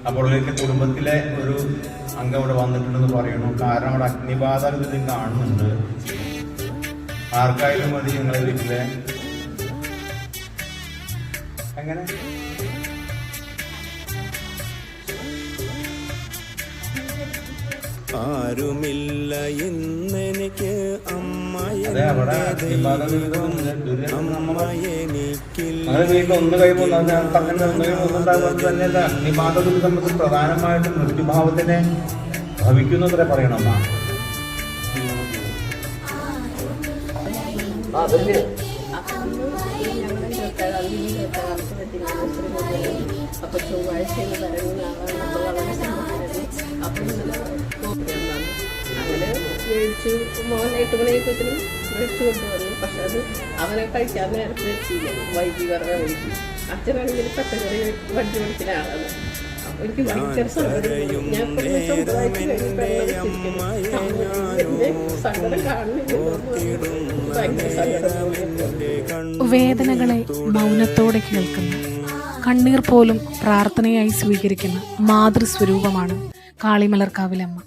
അപ്പോൾ എൻ്റെ കുടുംബത്തിലെ ഒരു അംഗം ഇവിടെ വന്നിട്ടുണ്ടെന്ന് പറയുന്നു. കാരണം അവിടെ അഗ്നിബാധ ഇത് കാണുന്നുണ്ട്. ആർക്കായാലും മതി നിങ്ങളെ വീട്ടിലെ എങ്ങനെ ആരുമില്ല ഇന്നെനിക്ക് വീട്ടിൽ ഒന്ന് കഴിയുമ്പോൾ തന്നെയല്ല അഗ്നിബാധ നമുക്ക് പ്രധാനമായിട്ടും മൃത്യുഭാവത്തിനെ ഭവിക്കുന്നത്ര പറയണമ്മ. അപ്പൊ ചൊവ്വാഴ്ച അങ്ങനെ മേടിച്ചു. മോൻ 8 മണിയൊക്കെത്തിനും മേടിച്ചു കൊണ്ടുവന്നു. പക്ഷെ അത് അവനെ കഴിക്കാൻ നേരത്തെ എത്തിയില്ല. വൈകി പറഞ്ഞ വൈകി. അച്ഛനാണെങ്കിൽ പച്ചക്കറി വണ്ടി മേടിക്കുന്ന ആളാണ്. അപ്പൊ എനിക്ക് ഭയങ്കര സങ്കടം. ഞാൻ സങ്കടം കാണുന്നില്ല. ഭയങ്കര സങ്കടം. വേദനകളെ മൗനത്തോടെ കേൾക്കുന്ന, കണ്ണീർ പോലും പ്രാർത്ഥനയായി സ്വീകരിക്കുന്ന മാതൃസ്വരൂപമാണ് കാളിമലർക്കാവിലമ്മ.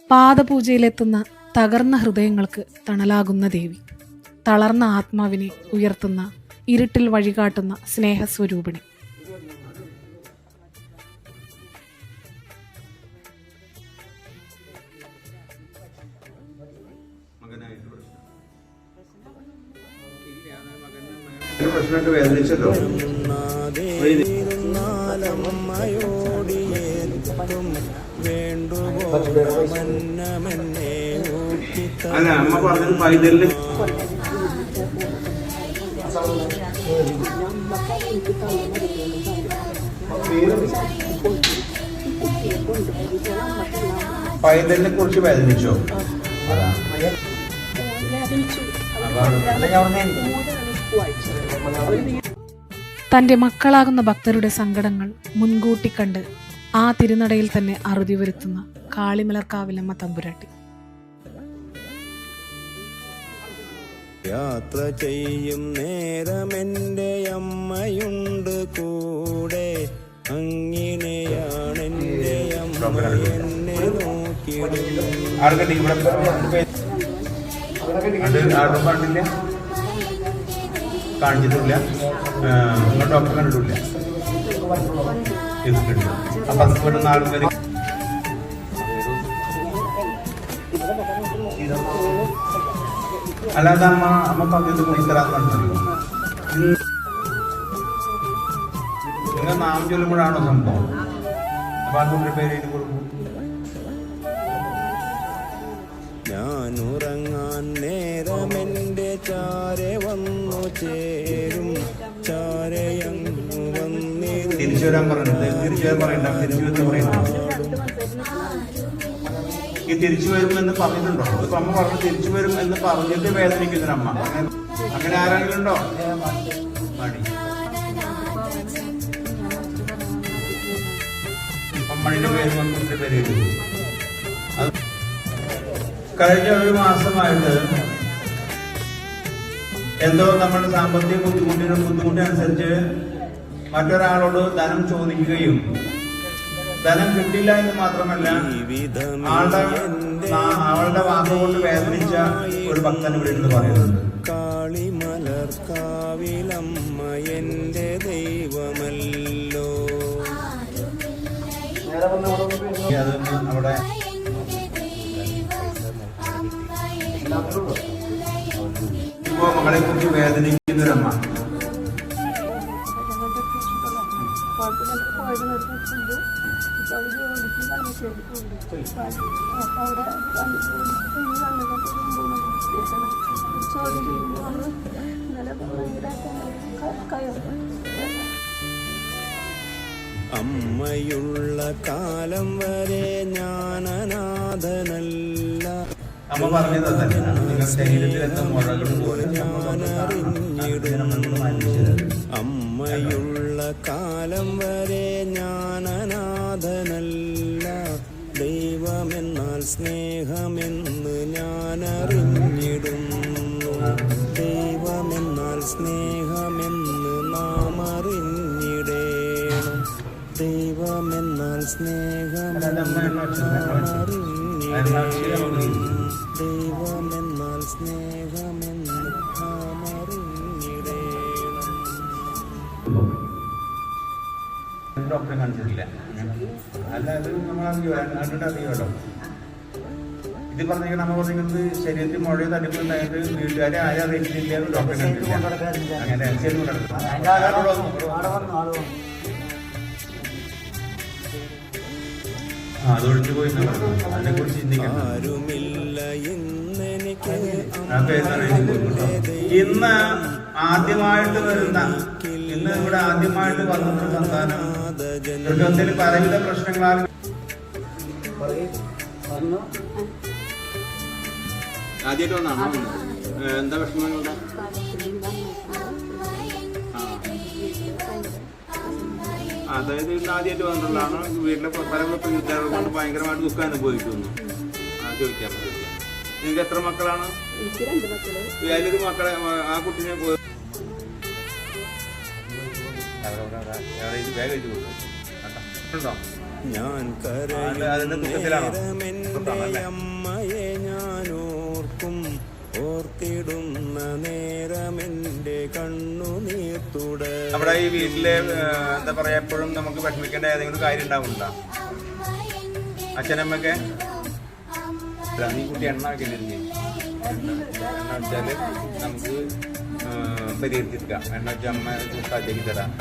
പാദപൂജയിലെത്തുന്ന തകർന്ന ഹൃദയങ്ങൾക്ക് തണലാകുന്ന ദേവി, തളർന്ന ആത്മാവിനെ ഉയർത്തുന്ന, ഇരുട്ടിൽ വഴികാട്ടുന്ന സ്നേഹസ്വരൂപിണി. പ്രശ്നമൊക്കെ വേദനിച്ചല്ലോ. അല്ല അമ്മ പറഞ്ഞത് പൈതലിന് പൈതലിനെ കുറിച്ച് വേദനിച്ചോ? തന്റെ മക്കളാകുന്ന ഭക്തരുടെ സങ്കടങ്ങൾ മുൻകൂട്ടി കണ്ട് ആ തിരുനടയിൽ തന്നെ അറുതി വരുത്തുന്ന കാളിമലർക്കാവിലമ്മ തമ്പുരാട്ടി. യാത്ര ചെയ്യും നേരമെൻ്റെ അമ്മയുണ്ട് കൂടെ, അങ്ങനെയാണെൻ്റെ അമ്മ എന്നെ നോക്കിയിടും. കാണിച്ചിട്ടില്ല, നിങ്ങൾ ഡോക്ടർ കണ്ടിട്ടില്ല. അപ്പൊ അതുകൊണ്ട് നാളെ വരെ അല്ലാതെ അമ്മ പറഞ്ഞത് കുടിത്തരാന്നറിയോ? നിങ്ങൾ നാം ചൊല്ലുമ്പോഴാണോ സംഭവം? അപ്പൊ അതുകൊണ്ട് പേര് കൊടുക്കും. ഞാനുറങ്ങാൻ നേരമെൻ്റെ ചാരെ വന്നു ചേരും, ചാരയങ്ങു വന്നിരുന്നു. തിരിച്ചു വരാൻ പറഞ്ഞത്, തിരിച്ചു വരാൻ പറയണ്ട, തിരിച്ചു വരുന്ന പറയുന്നത്. ഈ തിരിച്ചു വരുമെന്ന് പറഞ്ഞിട്ടുണ്ടോ? ഇപ്പൊ അമ്മ പറഞ്ഞു തിരിച്ചു വരും എന്ന് പറഞ്ഞിട്ട് വേദനിക്കുന്നൊരമ്മ. അങ്ങനെ ആരെങ്കിലും ഉണ്ടോ? മണി അമ്മണിന്റെ പേര് മക്കളുടെ പേര് എഴുതി. അത് കഴിഞ്ഞ ഒരു മാസമായിട്ട് എന്തോ നമ്മുടെ സാമ്പത്തിക ബുദ്ധിമുട്ടിനനുസരിച്ച് മറ്റൊരാളോട് ധനം ചോദിക്കുകയും ധനം കിട്ടില്ല എന്ന് മാത്രമല്ല അവളുടെ വാക്കുകൊണ്ട് വേദനിച്ച ഒരു ഭക്തൻ ഇവിടെ എന്ന് പറയുന്നുണ്ട്. കാളിമലർക്കാവിലമ്മ എൻ്റെ ദൈവമല്ലോ. അതൊന്ന് അവിടെ ഇപ്പോ മകളെ കുറിച്ച് വേദനിക്കുന്നൊരമ്മ. അമ്മയുള്ള കാലം വരെ ഞാൻ അനാഥനല്ല. അമ്മ പറഞ്ഞത് തന്നെയാണ്. നിങ്ങൾ ശരീരത്തിലെത്ത മുഴകൾ പോലെ അമ്മയുള്ള കാലം വരെ ഞാൻ അനാഥനല്ല. ദൈവമെന്നാൽ സ്നേഹമെന്ന് ഞാൻ അറിഞ്ഞിടുന്നു. ദൈവമെന്നാൽ സ്നേഹമെന്ന് നാം അറിഞ്ഞിടേണം. ദൈവമെന്നാൽ സ്നേഹമെന്ന് ദൈവമെന്നാൽ സ്നേഹമെന്ന് നാം അറിഞ്ഞിടേണം. ഡോക്ടറെ കാണിച്ചിട്ടില്ല. അല്ല അത് നമ്മൾ അറിയുമല്ലോ. ഇത് പറഞ്ഞിരിക്കുന്നത് നമ്മൾ പറഞ്ഞിരിക്കുന്നത് ശരീരത്തിൽ മുഴയോ തടിപ്പുണ്ടായിട്ട് വീട്ടുകാരെ ആരും അറിയിച്ചില്ല, ഡോക്ടറെ കണ്ടിട്ടില്ല. അങ്ങനെ അതൊഴിച്ചു പോയി അതിനെ കുറിച്ച് ചിന്തിക്കണം. ആരുമില്ല ഇന്നെനിക്ക് ഇന്ന് ആദ്യമായിട്ട് വരുന്ന ഇവിടെ ആദ്യമായിട്ട് വന്നിട്ട് സന്താനം മൃഗത്തിൽ പലവിധ പ്രശ്നങ്ങളാണ്. ആദ്യമായിട്ട് വന്നാണോ? എന്താ വിഷമങ്ങളുടെ? അതായത് ഇന്ന് ആദ്യമായിട്ട് വന്നിട്ടുള്ളതാണ്. വീട്ടിലെ പല വീട്ടുകാരെ കൊണ്ട് ഭയങ്കരമായിട്ട് ദുഃഖം അനുഭവിക്കുന്നു. ചോദിക്കാം. നിങ്ങൾക്ക് എത്ര മക്കളാണ്? അതിലൊരു മക്കളെ ആ കുട്ടിനെ ഞാൻ കരയുന്നേരമെന്റെ അമ്മയെ ഞാൻ ഓർക്കും, ഓർത്തിടുന്ന നേരമെന്റെ കണ്ണുനീർത്തുട. നമ്മുടെ ഈ വീട്ടില് എന്താ പറയാ, എപ്പോഴും നമുക്ക് വിഷമിക്കേണ്ട ഏതെങ്കിലും കാര്യം ഉണ്ടാവുന്നുണ്ടോ? അച്ഛനമ്മക്കെ നീ കുട്ടി എണ്ണ വെക്കണ്ടിരിക്കും. എണ്ണ വെച്ചാല് നമുക്ക് പരിഹരിച്ചെടുക്കാം. എണ്ണ വെച്ചാൽ അമ്മ സാധ്യക്ക് തരാം.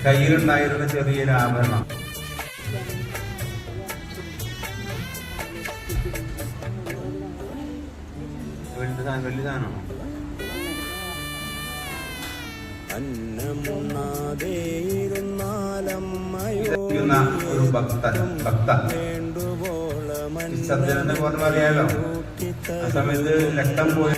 കയ്യിലുണ്ടായിരുന്ന ചെറിയൊരു ആഭരണം വലിയ സാധനമാണോ? അന്നമുണ്ണാതെ ഇരുന്നാലമ്മയോ ഒരു ഭക്തൻ സജ്ജനത്തെ പോലെ അറിയാലോ. ആ സമയത്ത് രക്തം പോയി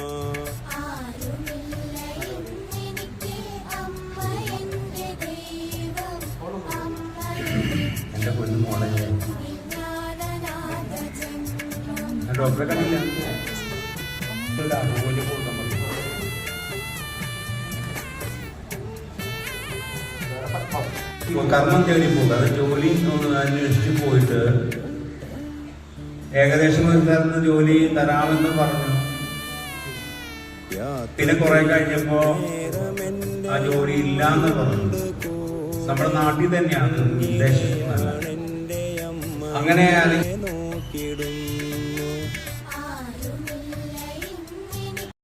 എന്റെ പൊന്നു മോളെ ഡോക്ടറെ കണ്ടില്ല. കർമ്മം തേടി പോകുക. അത് ജോലി അന്വേഷിച്ച് പോയിട്ട് ഏകദേശം ഒരു തരുന്ന ജോലി തരാമെന്ന് പറഞ്ഞു. പിന്നെ കുറെ കഴിഞ്ഞപ്പോ ആ ജോലി ഇല്ലാന്ന് പറഞ്ഞു. നമ്മുടെ നാട്ടിൽ തന്നെയാണ് ഉദ്ദേശിക്കുന്നത്. അങ്ങനെ